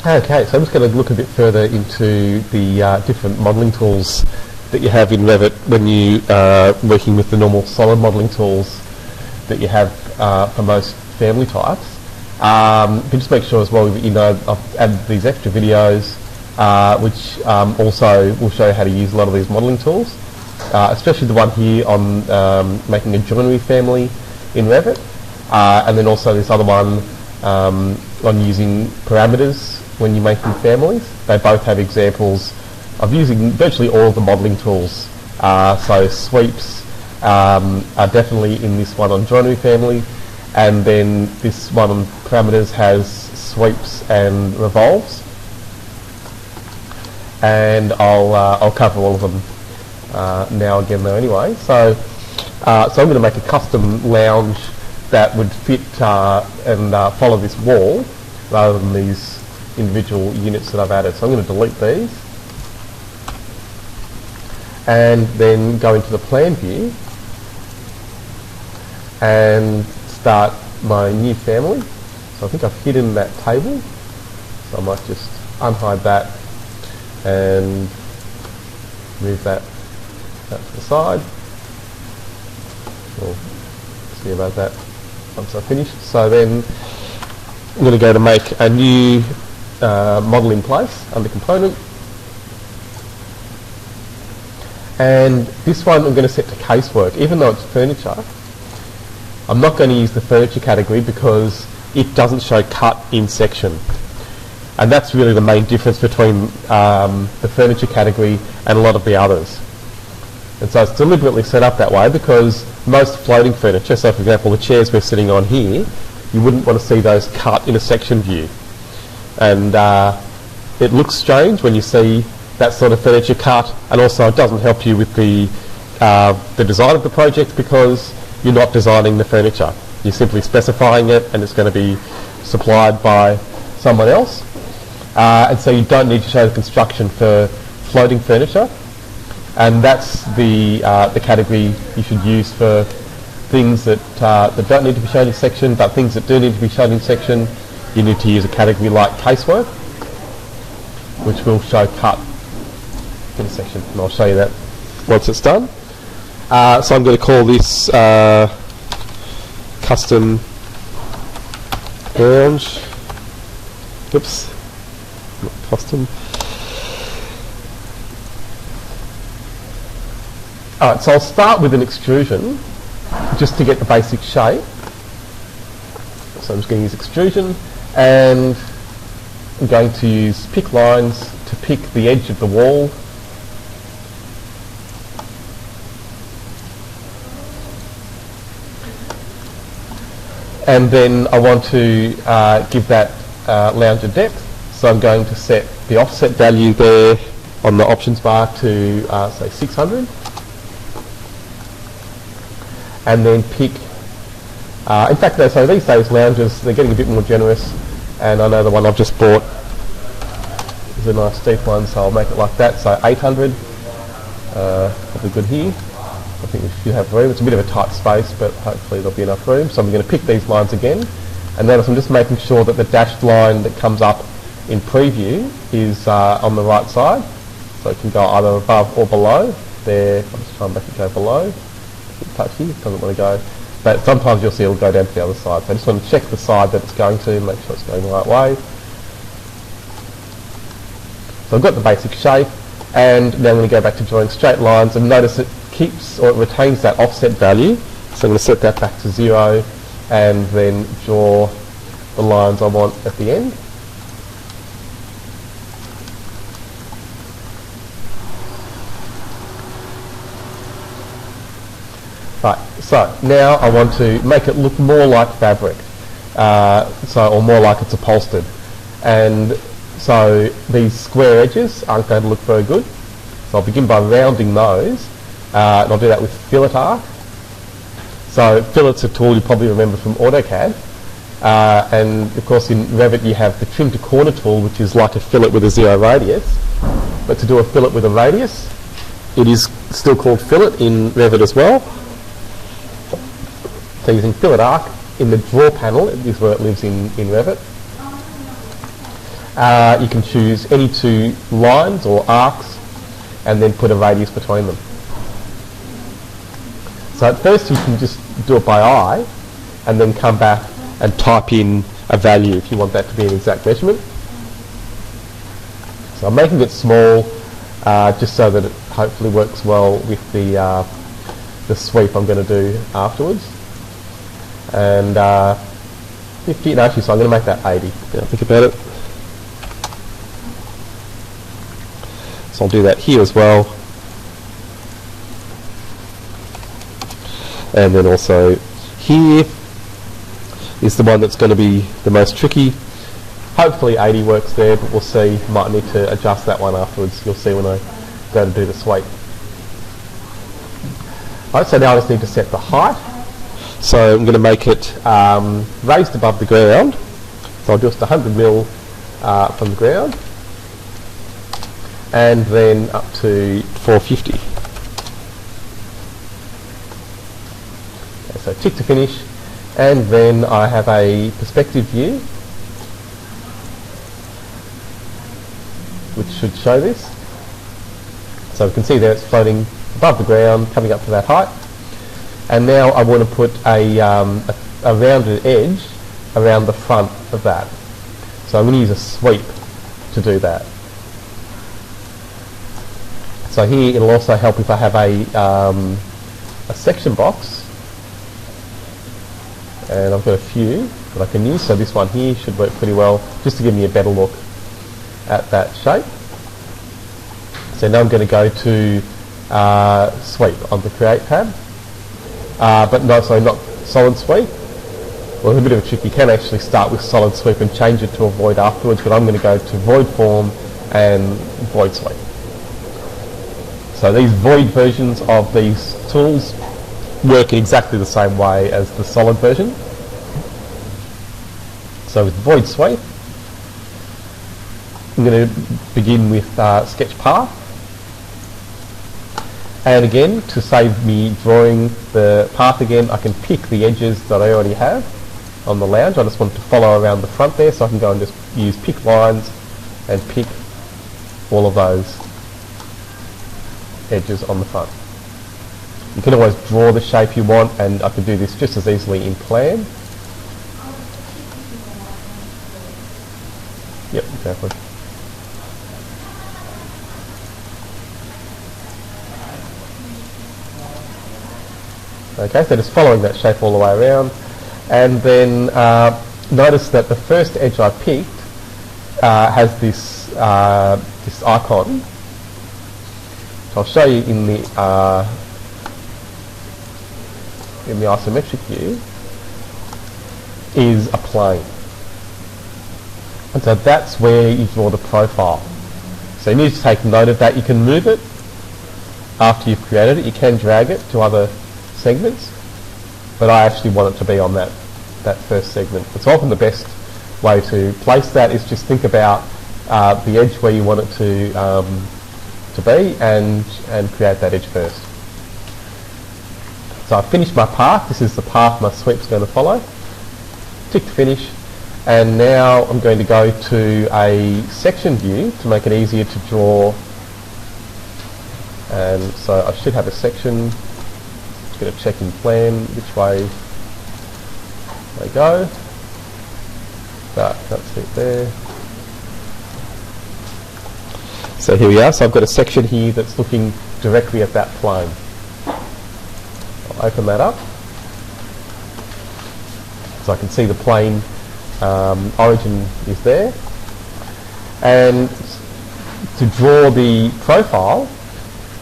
Okay, so I'm just going to look a bit further into the different modelling tools that you have in Revit when you are working with the normal solid modelling tools that you have for most family types. But just make sure as well that you know I've added these extra videos which also will show you how to use a lot of these modelling tools, especially the one here on making a joinery family in Revit, and then also this other one on using parameters when you're making families. They both have examples of using virtually all of the modelling tools. So sweeps are definitely in this one on joinery family, and then this one on parameters has sweeps and revolves. And I'll cover all of them now again though anyway. So I'm going to make a custom lounge that would fit and follow this wall rather than these individual units that I've added. So I'm going to delete these and then go into the plan view and start my new family. So I think I've hidden that table, so I might just unhide that and move that to the side. We'll see about that once I finish. So then I'm going to go to make a new model in place under component, and this one I'm going to set to casework. Even though it's furniture, I'm not going to use the furniture category because it doesn't show cut in section, and that's really the main difference between the furniture category and a lot of the others. And so it's deliberately set up that way because most floating furniture, so for example the chairs we're sitting on here, you wouldn't want to see those cut in a section view. And it looks strange when you see that sort of furniture cut, and also it doesn't help you with the design of the project because you're not designing the furniture. You're simply specifying it and it's going to be supplied by someone else. And so you don't need to show the construction for floating furniture. And that's the category you should use for things that don't need to be shown in section, but things that do need to be shown in section, you need to use a category like casework, which will show cut in a section, and I'll show you that once it's done. So I'm going to call this custom lounge. Oops, not custom. Alright, so I'll start with an extrusion just to get the basic shape. So I'm just going to use extrusion, and I'm going to use pick lines to pick the edge of the wall. And then I want to give that lounge a depth, so I'm going to set the offset value there on the options bar to say 600. And then pick, in fact, so these days lounges, they're getting a bit more generous, and I know the one I've just bought is a nice deep one, so I'll make it like that, so 800, probably good here. I think we should have room. It's a bit of a tight space, but hopefully there'll be enough room. So I'm going to pick these lines again, and notice I'm just making sure that the dashed line that comes up in preview is on the right side, so it can go either above or below. There, I'll just try and make it go below. Touchy, it doesn't want to go, but sometimes you'll see it'll go down to the other side. So I just want to check the side that it's going to, make sure it's going the right way. So I've got the basic shape, and now I'm going to go back to drawing straight lines, and notice it keeps, or it retains that offset value. So I'm going to set that back to 0 and then draw the lines I want at the end. Right, so now I want to make it look more like fabric, or more like it's upholstered. And so these square edges aren't going to look very good. So I'll begin by rounding those, and I'll do that with fillet arc. So fillet's a tool you probably remember from AutoCAD, and of course in Revit you have the trim to corner tool, which is like a fillet with a 0 radius. But to do a fillet with a radius, it is still called fillet in Revit as well. So using fillet arc in the draw panel is where it lives in Revit. You can choose any two lines or arcs and then put a radius between them. So at first you can just do it by eye and then come back and type in a value if you want that to be an exact measurement. So I'm making it small just so that it hopefully works well with the sweep I'm going to do afterwards. And 50, no, actually, so I'm going to make that 80. Now think about it. So I'll do that here as well. And then also here is the one that's going to be the most tricky. Hopefully 80 works there, but we'll see. Might need to adjust that one afterwards. You'll see when I go to do the sweep. Alright, so now I just need to set the height. So I'm going to make it raised above the ground. So I'll do just 100 mil from the ground. And then up to 450. Okay, so tick to finish. And then I have a perspective view, which should show this. So we can see there it's floating above the ground, coming up to that height. And now I want to put a rounded edge around the front of that. So I'm going to use a sweep to do that. So here it'll also help if I have a section box. And I've got a few that I can use. So this one here should work pretty well, just to give me a better look at that shape. So now I'm going to go to sweep on the create tab. But no, sorry, not solid sweep. Well, it's a bit of a trick. You can actually start with solid sweep and change it to a void afterwards, but I'm going to go to void form and void sweep. So these void versions of these tools work in exactly the same way as the solid version. So with void sweep, I'm going to begin with sketch path. And again, to save me drawing the path again, I can pick the edges that I already have on the lounge. I just want to follow around the front there, so I can go and just use pick lines and pick all of those edges on the front. You can always draw the shape you want, and I can do this just as easily in plan. Yep, exactly. Okay, so just following that shape all the way around, and then notice that the first edge I picked has this this icon. So I'll show you in the isometric view is a plane, and so that's where you draw the profile. So you need to take note of that. You can move it after you've created it. You can drag it to other segments, but I actually want it to be on that first segment. It's often the best way to place that is just think about the edge where you want it to be and create that edge first. So I've finished my path. This is the path my sweep's going to follow. Tick to finish, and now I'm going to go to a section view to make it easier to draw. And so I should have a section. Going to check in plan which way they go. That's it there. So here we are. So I've got a section here that's looking directly at that plane. I'll open that up. So I can see the plane origin is there. And to draw the profile,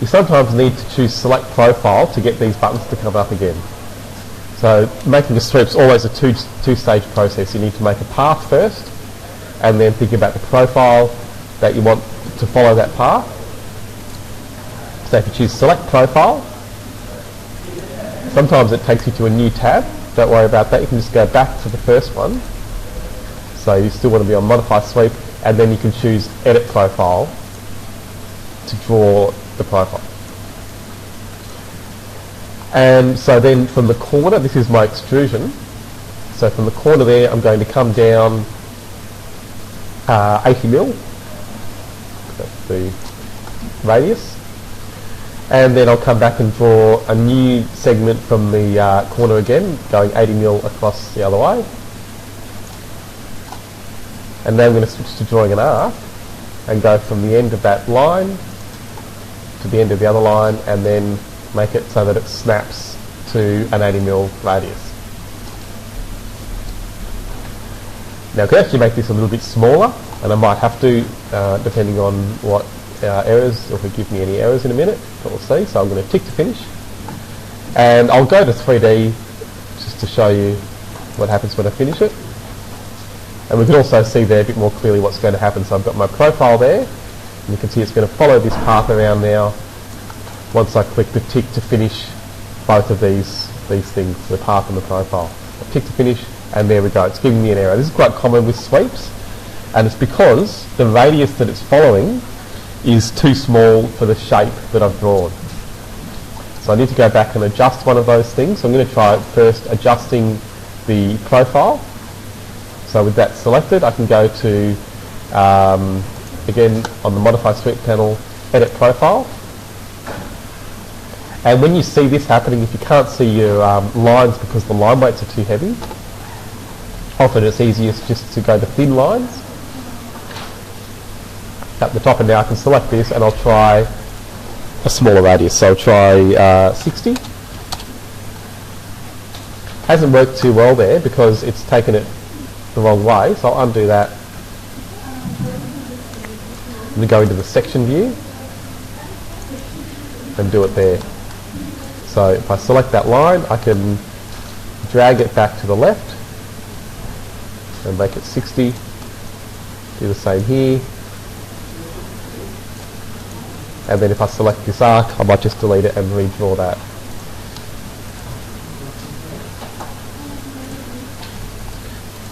you sometimes need to choose select profile to get these buttons to come up again. So making a sweep is always a two-stage process. You need to make a path first, and then think about the profile that you want to follow that path. So if you choose select profile, sometimes it takes you to a new tab. Don't worry about that. You can just go back to the first one. So you still want to be on modify sweep, and then you can choose edit profile to draw the profile. And so then from the corner, this is my extrusion. So from the corner there, I'm going to come down 80 mil, that's the radius. And then I'll come back and draw a new segment from the corner again, going 80 mil across the other way. And then I'm going to switch to drawing an arc and go from the end of that line to the end of the other line, and then make it so that it snaps to an 80 mil radius. Now I could actually make this a little bit smaller, and I might have to, depending on what errors, or if it gives me any errors in a minute, but we'll see. So I'm going to tick to finish, and I'll go to 3D just to show you what happens when I finish it. And we can also see there a bit more clearly what's going to happen. So I've got my profile there, and you can see it's going to follow this path around now once I click the tick to finish both of these things, the path and the profile. I tick to finish, and there we go, it's giving me an error. This is quite common with sweeps, and it's because the radius that it's following is too small for the shape that I've drawn. So I need to go back and adjust one of those things. So I'm going to try first adjusting the profile. So with that selected, I can go to, again, on the Modify Sweep panel, Edit Profile. And when you see this happening, if you can't see your lines because the line weights are too heavy, often it's easiest just to go to thin lines at the top, and now I can select this and I'll try a smaller radius. So I'll try 60. Hasn't worked too well there because it's taken it the wrong way, so I'll undo that. I'm going to go into the section view and do it there. So if I select that line, I can drag it back to the left and make it 60. Do the same here. And then if I select this arc, I might just delete it and redraw that.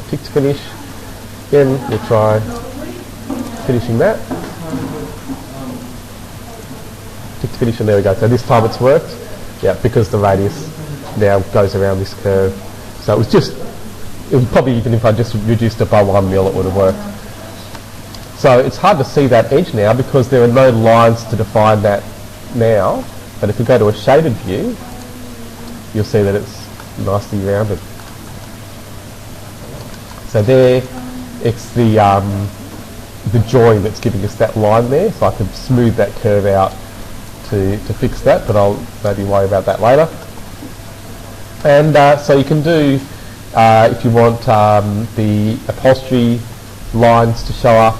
Tick to finish. Again, we'll try finishing that. Tick to finish, and there we go. So this time it's worked. Yeah, because the radius now goes around this curve. So it was probably, even if I just reduced it by 1 mil, it would have worked. So it's hard to see that edge now because there are no lines to define that now. But if we go to a shaded view, you'll see that it's nicely rounded. So there, it's the join that's giving us that line there. So I can smooth that curve out to fix that, but I'll maybe worry about that later. And so you can do, if you want the upholstery lines to show up,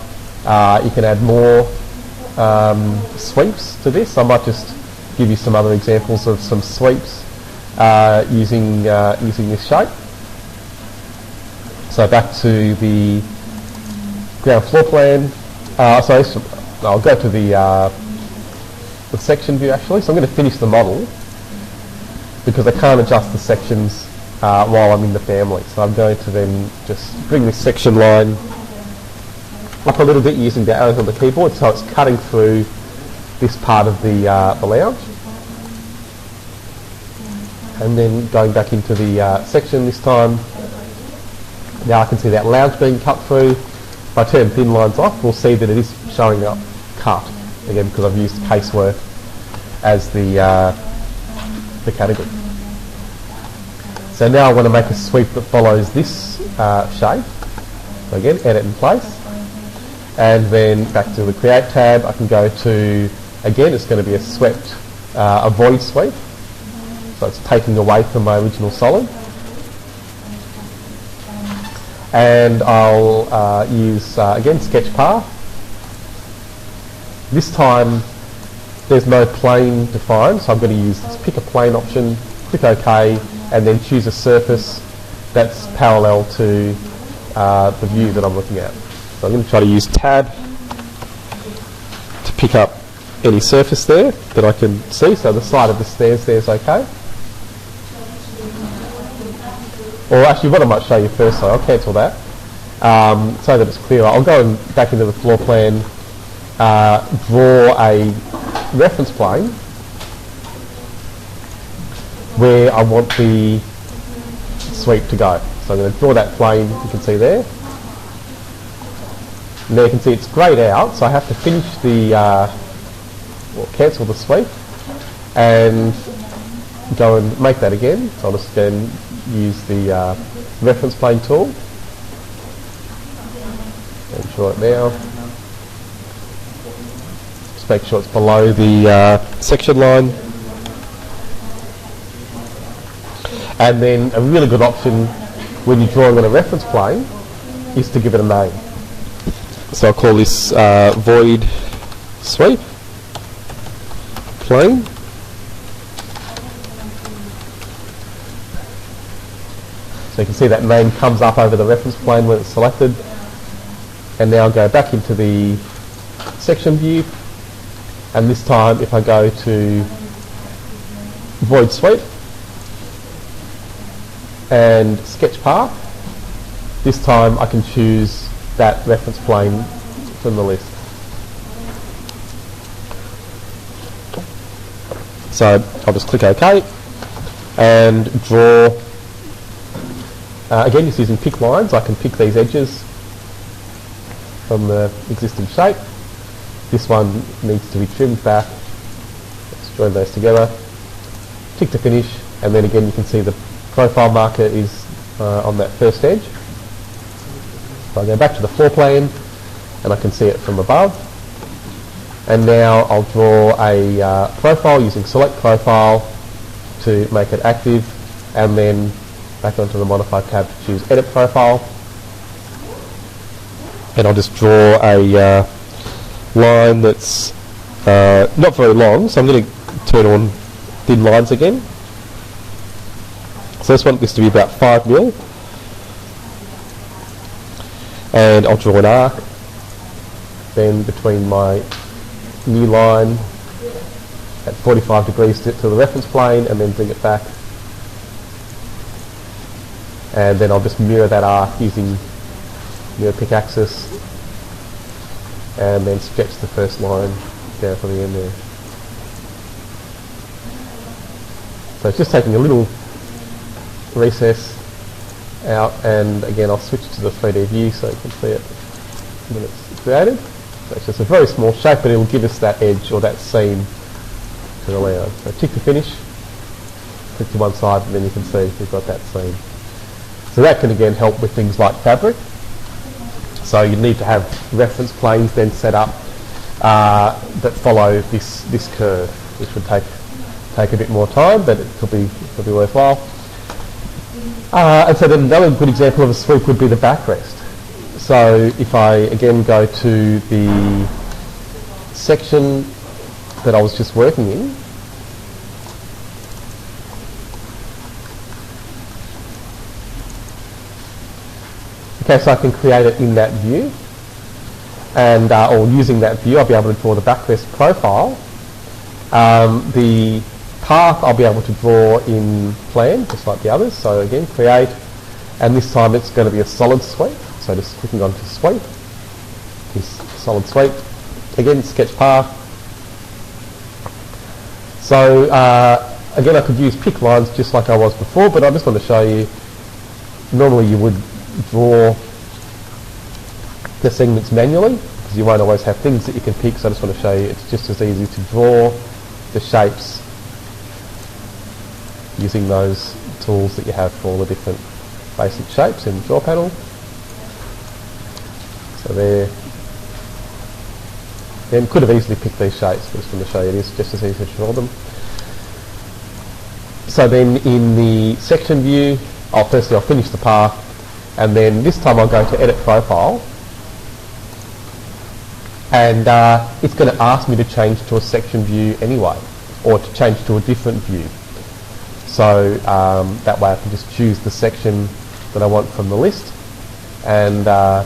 you can add more sweeps to this. I might just give you some other examples of some sweeps using this shape. So back to the ground floor plan. I'll go to the section view actually. So I'm going to finish the model because I can't adjust the sections while I'm in the family. So I'm going to then just bring this section line up a little bit using the arrows on the keyboard, so it's cutting through this part of the lounge. And then going back into the section this time, now I can see that lounge being cut through. If I turn thin lines off, we'll see that it is showing up cut, again because I've used casework as the category. So now I want to make a sweep that follows this shape. So again, edit in place. And then back to the Create tab, I can go to, again, it's going to be a swept, a void sweep. So it's taking away from my original solid. And I'll use, again, sketch path. This time, there's no plane defined, so I'm going to use this pick a plane option, click OK, and then choose a surface that's parallel to the view that I'm looking at. So I'm going to try to use tab to pick up any surface there that I can see. So the side of the stairs there is okay. Or actually what I might show you first, so I'll cancel that. So that it's clearer. I'll go back into the floor plan, draw a reference plane where I want the sweep to go. So I'm going to draw that plane, you can see there. And there you can see it's greyed out, so I have to finish the, or cancel the sweep and go and make that again. So I'll just then use the reference plane tool and draw it now. Just make sure it's below the section line. And then a really good option when you're drawing on a reference plane is to give it a name. So I'll call this void sweep plane. So you can see that name comes up over the reference plane when it's selected. And now I'll go back into the section view. And this time if I go to void sweep and sketch path, this time I can choose that reference plane from the list. So I'll just click OK and draw. Again, just using pick lines, I can pick these edges from the existing shape. This one needs to be trimmed back. Let's join those together. Tick to finish, and then again you can see the profile marker is on that first edge. So I go back to the floor plan and I can see it from above. And now I'll draw a profile using select profile to make it active, and then back onto the modify tab to choose edit profile. And I'll just draw a line that's not very long, so I'm going to turn on thin lines again. So I just want this to be about 5 mil. And I'll draw an arc then between my new line at 45 degrees to the reference plane, and then bring it back. And then I'll just mirror that arc using mirror pick axis, and then stretch the first line down to the end there. So it's just taking a little recess out, and again I'll switch to the 3D view so you can see it when it's created. So it's just a very small shape, but it will give us that edge or that seam to the layout. So tick to finish, click to one side, and then you can see we've got that seam. So that can again help with things like fabric. So you need to have reference planes then set up that follow this curve, which would take a bit more time, but it could be worthwhile. And so then another good example of a sweep would be the backrest. So if I again go to the section that I was just working in, okay, so I can create it in that view, and or using that view I'll be able to draw the backrest profile. The path I'll be able to draw in plan, just like the others. So again, create, and this time it's going to be a solid sweep. So just clicking onto sweep, this solid sweep. Again, sketch path. So again, I could use pick lines just like I was before, but I just want to show you, normally you would draw the segments manually because you won't always have things that you can pick. So I just want to show you it's just as easy to draw the shapes using those tools that you have for all the different basic shapes in the draw panel. So there. Then could have easily picked these shapes, but I just want to show you it is just as easy to draw them. So then in the section view, firstly I'll finish the path, and then this time I'll go to edit profile, and it's going to ask me to change to a section view anyway, or to change to a different view. So that way I can just choose the section that I want from the list, and that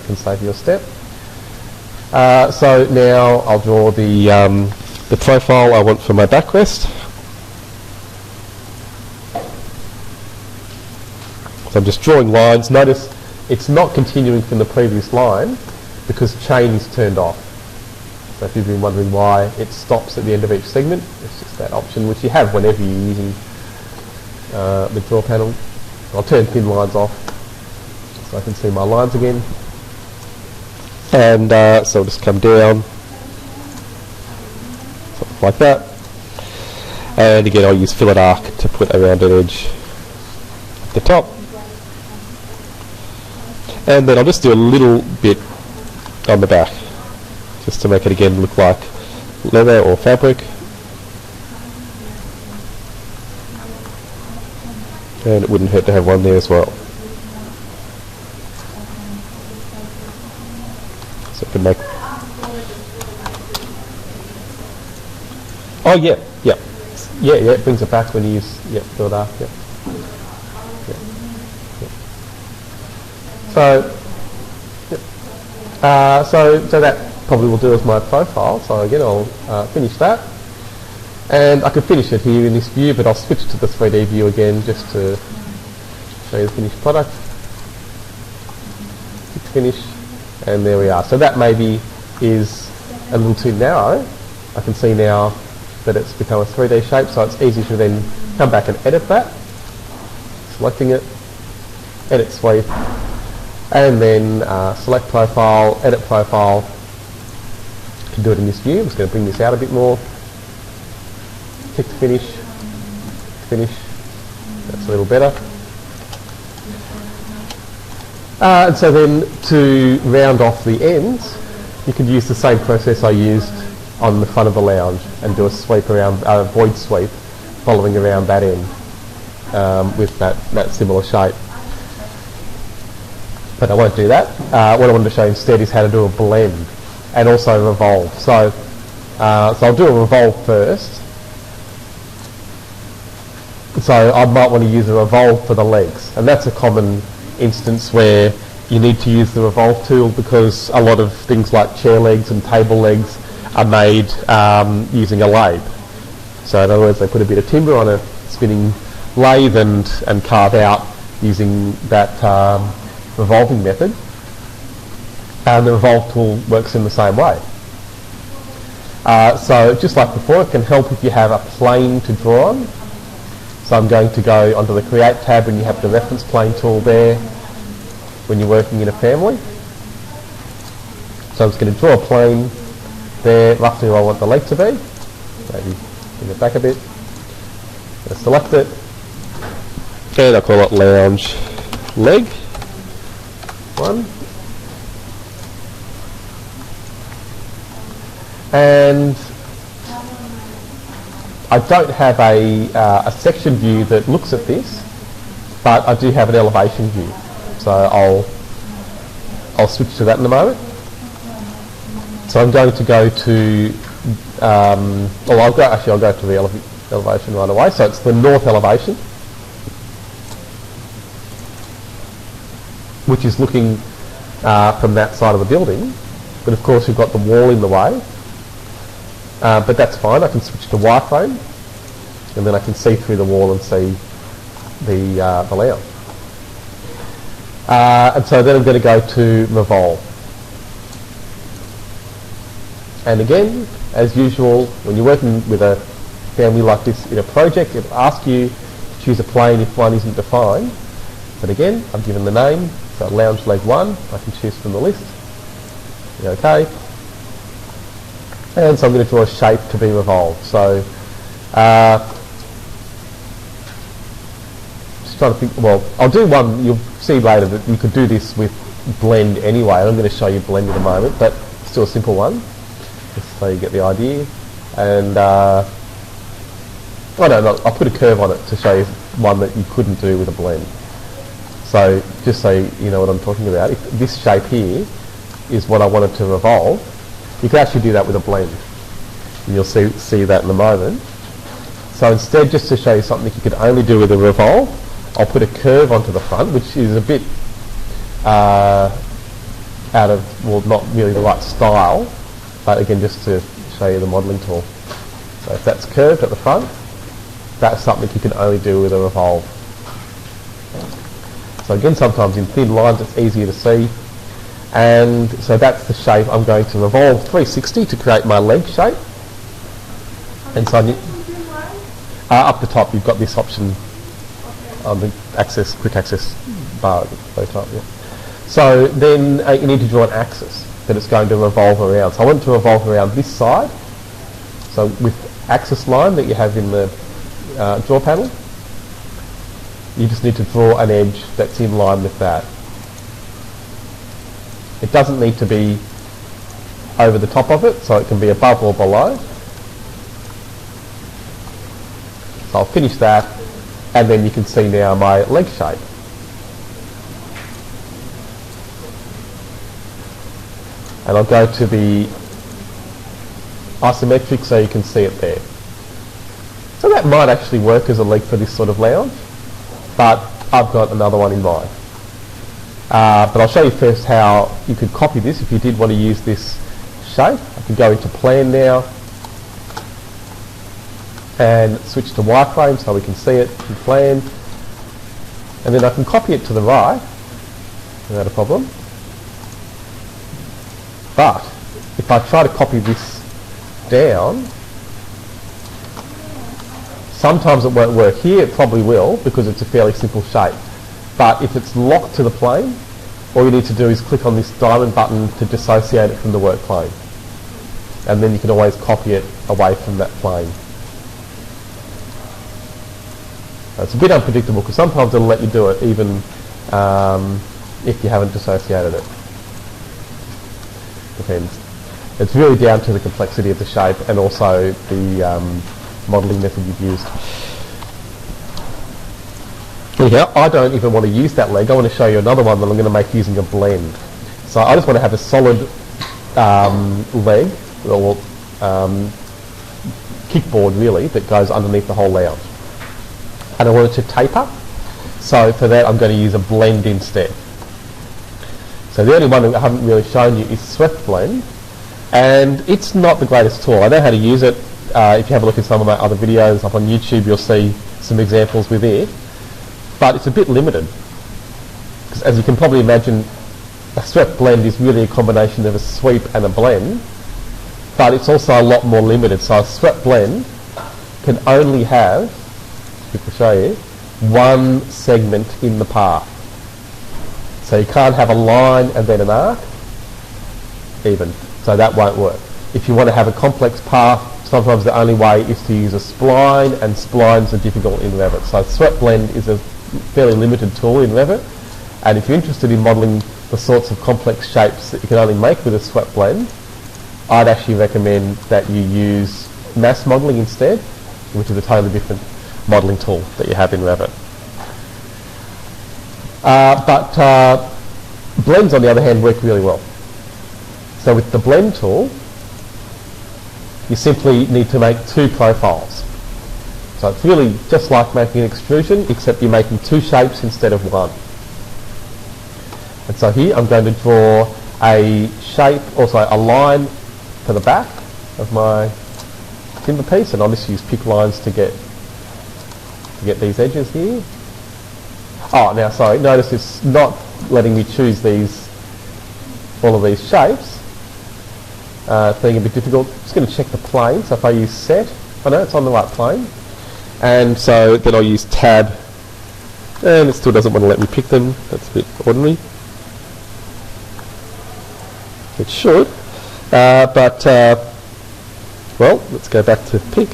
can save you a step. So now I'll draw the profile I want for my backrest. So I'm just drawing lines. Notice it's not continuing from the previous line because chain is turned off. So if you've been wondering why it stops at the end of each segment, it's just that option which you have whenever you're using the draw panel. I'll turn thin lines off so I can see my lines again. And so I'll just come down, something like that. And again, I'll use fillet arc to put a rounded edge at the top. And then I'll just do a little bit on the back, just to make it again look like leather or fabric. And it wouldn't hurt to have one there as well. So I can make... Oh yeah, yeah. Yeah, it brings it back when you use, fillet arc, yeah. So that probably will do as my profile. So again, I'll finish that. And I could finish it here in this view, but I'll switch to the 3D view again just to show you the finished product. Click finish, and there we are. So that maybe is a little too narrow. I can see now that it's become a 3D shape, so it's easy to then come back and edit that. Selecting it, edit sweep, and then select profile, edit profile. I can do it in this view. I'm just going to bring this out a bit more. Click to finish, finish. That's a little better. And so then to round off the ends, you could use the same process I used on the front of the lounge and do a sweep around, void sweep, following around that end with that similar shape. But I won't do that. What I wanted to show instead is how to do a blend and also revolve. So I'll do a revolve first. So I might want to use a revolve for the legs, and that's a common instance where you need to use the revolve tool because a lot of things like chair legs and table legs are made using a lathe. So in other words, they put a bit of timber on a spinning lathe and carve out using that revolving method. And the revolve tool works in the same way. So just like before, it can help if you have a plane to draw on. So I'm going to go onto the Create tab and you have the Reference Plane tool there when you're working in a family. So I'm just going to draw a plane there, roughly where I want the leg to be. Maybe bring it back a bit. Select it. And I'll call it Lounge Leg 1. And I don't have a section view that looks at this, but I do have an elevation view. So I'll switch to that in a moment. So I'm going to go to, I'll go to the elevation right away. So it's the north elevation, which is looking from that side of the building. But of course we've got the wall in the way. But that's fine. I can switch to wireframe, and then I can see through the wall and see the layout. And so then I'm going to go to Revolve. And again, as usual, when you're working with a family like this in a project, it'll ask you to choose a plane if one isn't defined. But again, I've given the name, so Lounge Leg 1, I can choose from the list. OK. And so I'm going to draw a shape to be revolved. So just trying to think, well, I'll do one, you'll see later that you could do this with blend anyway. I'm going to show you blend in a moment, but still a simple one, just so you get the idea. And I'll put a curve on it to show you one that you couldn't do with a blend. So just so you know what I'm talking about, if this shape here is what I wanted to revolve, you can actually do that with a blend, and you'll see that in a moment. So instead, just to show you something you could only do with a revolve, I'll put a curve onto the front, which is a bit out of, well, not really the right style, but again, just to show you the modelling tool. So if that's curved at the front, that's something you can only do with a revolve. So again, sometimes in thin lines it's easier to see. And so that's the shape I'm going to revolve 360 to create my leg shape. And so up the top you've got this option on the quick access bar at the very top. Yeah. So then you need to draw an axis. that it's going to revolve around. So I want it to revolve around this side. So with axis line that you have in the draw panel, you just need to draw an edge that's in line with that. It doesn't need to be over the top of it, so it can be above or below. So I'll finish that, and then you can see now my leg shape. And I'll go to the isometric so you can see it there. So that might actually work as a leg for this sort of lounge, but I've got another one in mind. But I'll show you first how you could copy this if you did want to use this shape. I can go into plan now and switch to wireframe so we can see it in plan, and then I can copy it to the right without a problem. But if I try to copy this down, sometimes it won't work. Here it probably will because it's a fairly simple shape. But if it's locked to the plane, all you need to do is click on this diamond button to dissociate it from the work plane. And then you can always copy it away from that plane. It's a bit unpredictable because sometimes it'll let you do it even if you haven't dissociated it. Depends. It's really down to the complexity of the shape and also the modelling method you've used. Anyhow, I don't even want to use that leg. I want to show you another one that I'm going to make using a blend. So I just want to have a solid leg, or kickboard really, that goes underneath the whole lounge. And I want it to taper. So for that I'm going to use a blend instead. So the only one that I haven't really shown you is Swept Blend. And it's not the greatest tool. I know how to use it. If you have a look at some of my other videos up on YouTube, you'll see some examples with it. But it's a bit limited. Because as you can probably imagine, a swept blend is really a combination of a sweep and a blend. But it's also a lot more limited. So a swept blend can only have, if I show you, one segment in the path. So you can't have a line and then an arc, even. So that won't work. If you want to have a complex path, sometimes the only way is to use a spline, and splines are difficult in Revit. So Swept Blend is a fairly limited tool in Revit, and if you're interested in modelling the sorts of complex shapes that you can only make with a Swept Blend, I'd actually recommend that you use mass modelling instead, which is a totally different modelling tool that you have in Revit. But blends, on the other hand, work really well. So with the blend tool, you simply need to make two profiles. So it's really just like making an extrusion, except you're making two shapes instead of one. And so here I'm going to draw a shape, also a line for the back of my timber piece, and I'll just use pick lines to get these edges here. Oh, now sorry, notice it's not letting me choose all of these shapes. It's being a bit difficult. I'm just going to check the plane. So if I use set, I know it's on the right plane. And so then I'll use tab, and it still doesn't want to let me pick them. That's a bit ordinary. It should, well, let's go back to pick.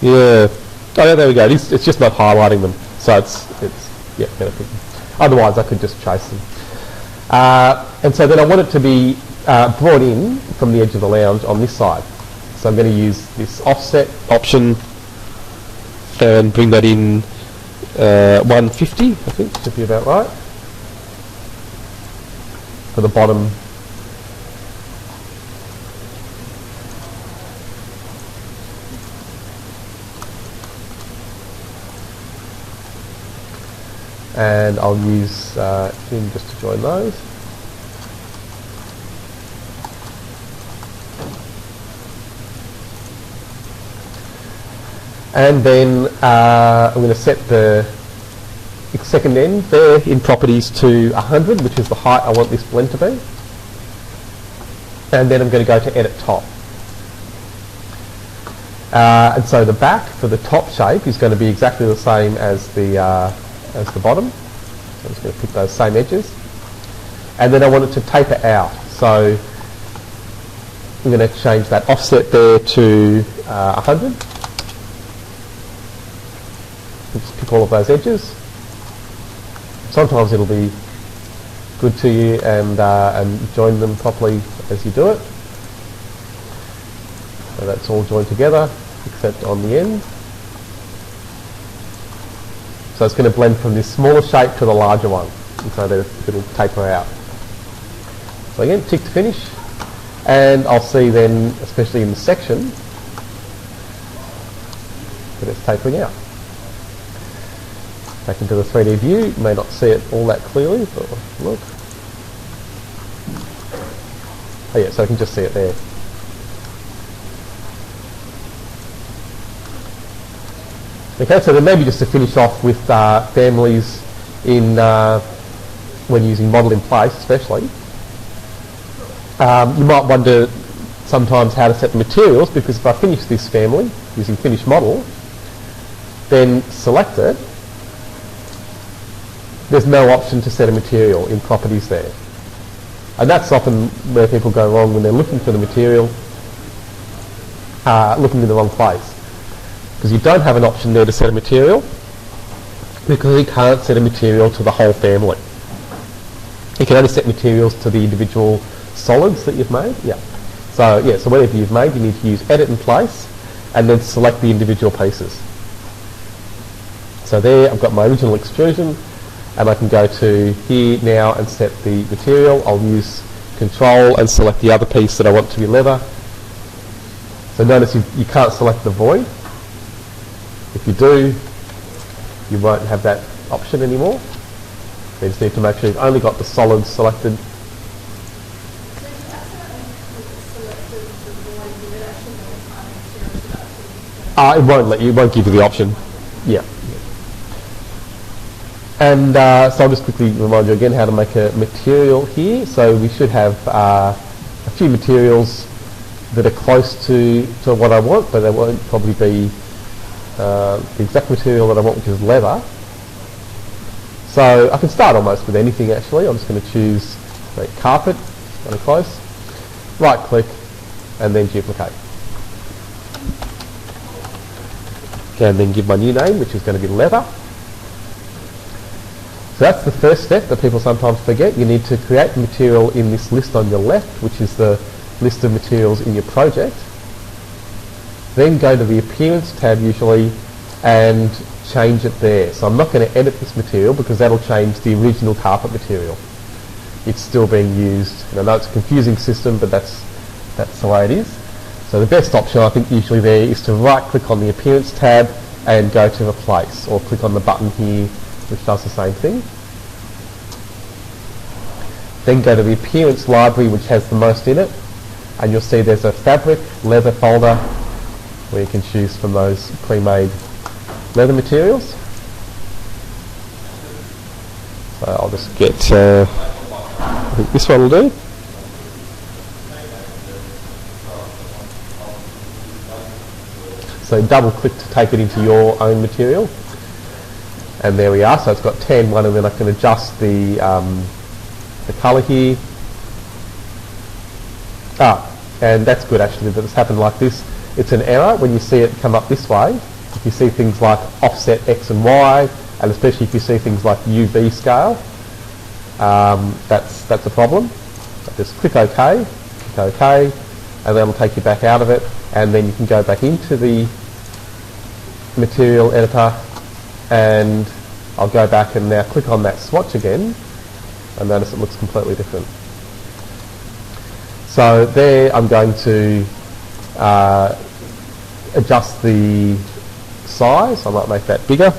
Yeah. Oh yeah, there we go. It's just not highlighting them. So it's yeah, going to pick them. Otherwise I could just trace them. And so then I want it to be brought in from the edge of the lounge on this side. So I'm going to use this offset option and bring that in 150, I think, should be about right, for the bottom. And I'll use Jim just to join those. And then I'm going to set the second end there in properties to 100, which is the height I want this blend to be. And then I'm going to go to edit top. And so the back for the top shape is going to be exactly the same as the bottom. So I'm just going to pick those same edges. And then I want it to taper out. So I'm going to change that offset there to 100. Just pick all of those edges. Sometimes it'll be good to you and join them properly as you do it. So that's all joined together except on the end. So it's going to blend from this smaller shape to the larger one, and so that it'll taper out. So again, tick to finish, and I'll see then, especially in the section, that it's tapering out. Back into the 3D view, you may not see it all that clearly, but look. Oh yeah, so I can just see it there. Okay, so then maybe just to finish off with families in when using model in place especially. You might wonder sometimes how to set the materials, because if I finish this family using finish model, then select it, there's no option to set a material in properties there. And that's often where people go wrong when they're looking for the material, looking in the wrong place. Because you don't have an option there to set a material, because you can't set a material to the whole family. You can only set materials to the individual solids that you've made. Yeah. So whatever you've made, you need to use edit in place and then select the individual pieces. So there I've got my original extrusion, and I can go to here now and set the material. I'll use control and select the other piece that I want to be leather. So notice you can't select the void. If you do, you won't have that option anymore. You just need to make sure you've only got the solids selected. It won't give you the option. Yeah. And so I'll just quickly remind you again how to make a material here. So we should have a few materials that are close to what I want, but they won't probably be the exact material that I want, which is leather. So I can start almost with anything actually. I'm just going to choose carpet, kind of close, right click, and then duplicate. Okay, and then give my new name, which is going to be leather. So that's the first step that people sometimes forget. You need to create the material in this list on your left, which is the list of materials in your project. Then go to the Appearance tab usually and change it there. So I'm not going to edit this material because that'll change the original carpet material. It's still being used. And I know it's a confusing system, but that's the way it is. So the best option I think usually there is to right click on the Appearance tab and go to Replace, or click on the button here which does the same thing. Then go to the Appearance library, which has the most in it, and you'll see there's a fabric leather folder where you can choose from those pre-made leather materials. So I'll just get, I think this one will do. So double click to take it into your own material. And there we are, so it's got tan 1, and then I can adjust the colour here. And that's good actually that it's happened like this. It's an error when you see it come up this way. If you see things like offset X and Y, and especially if you see things like UV scale, that's a problem. So just click OK, and then it'll take you back out of it, and then you can go back into the material editor, and I'll go back and now click on that swatch again, and notice it looks completely different. So there I'm going to adjust the size. I might make that bigger.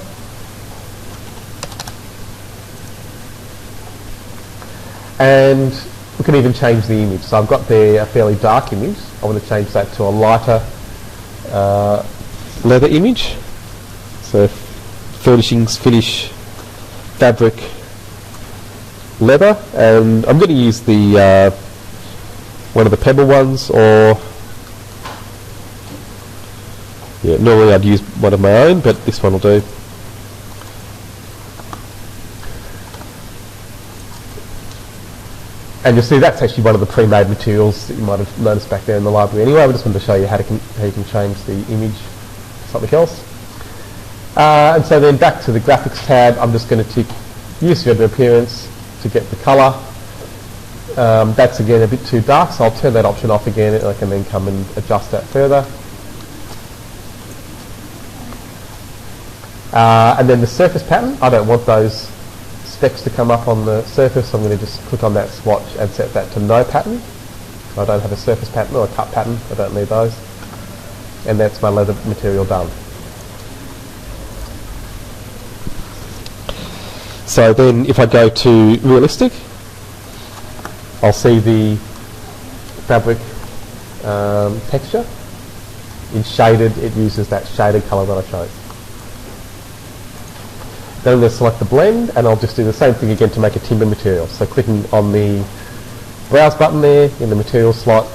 And we can even change the image. So I've got there a fairly dark image. I want to change that to a lighter leather image. So furnishings, finish, fabric, leather, and I'm going to use the one of the pebble ones, or normally I'd use one of my own, but this one will do. And you'll see that's actually one of the pre-made materials that you might have noticed back there in the library anyway. I just wanted to show you how you can change the image to something else. And so then back to the graphics tab, I'm just going to tick use render appearance to get the colour. That's again a bit too dark, so I'll turn that option off again, and I can then come and adjust that further. And then the surface pattern, I don't want those specs to come up on the surface, so I'm going to just click on that swatch and set that to no pattern. I don't have a surface pattern or a cut pattern, I don't need those. And that's my leather material done. So then if I go to realistic, I'll see the fabric texture. In shaded, it uses that shaded colour that I chose. Then I'm going to select the blend, and I'll just do the same thing again to make a timber material. So clicking on the browse button there in the material slot,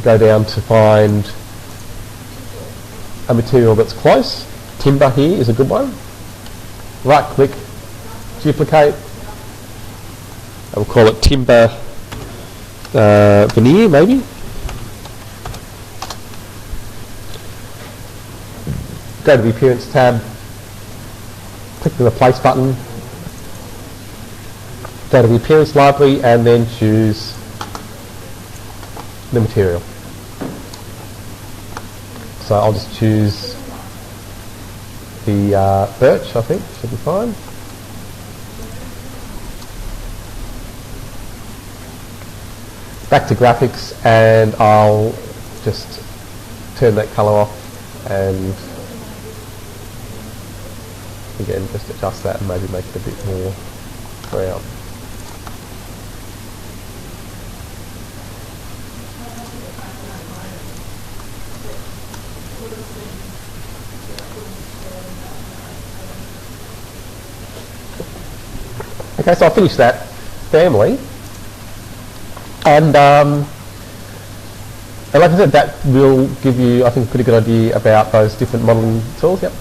go down to find a material that's close. Timber here is a good one. Right click, duplicate, and we'll call it timber veneer maybe. Go to the appearance tab, click the replace button, go to the appearance library and then choose the material. So I'll just choose the birch, I think, should be fine. Back to graphics, and I'll just turn that colour off and again just adjust that and maybe make it a bit more brown. Okay, so I'll finish that family, and like I said, that will give you, I think, a pretty good idea about those different modelling tools. Yep.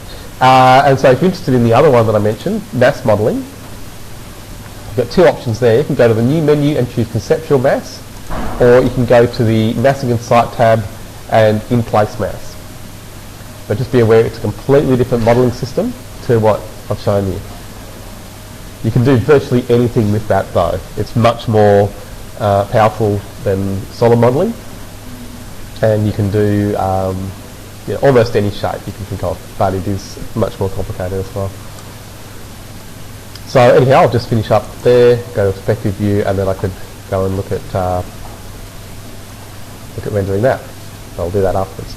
And so if you're interested in the other one that I mentioned, mass modelling, you've got two options there. You can go to the new menu and choose conceptual mass, or you can go to the massing and site tab and in place mass. But just be aware it's a completely different modelling system to what I've shown you. You can do virtually anything with that though. It's much more powerful than solid modelling, and you can do almost any shape you can think of, but it is much more complicated as well. So anyhow, I'll just finish up there, go to perspective view, and then I could go and look at rendering that. I'll do that afterwards.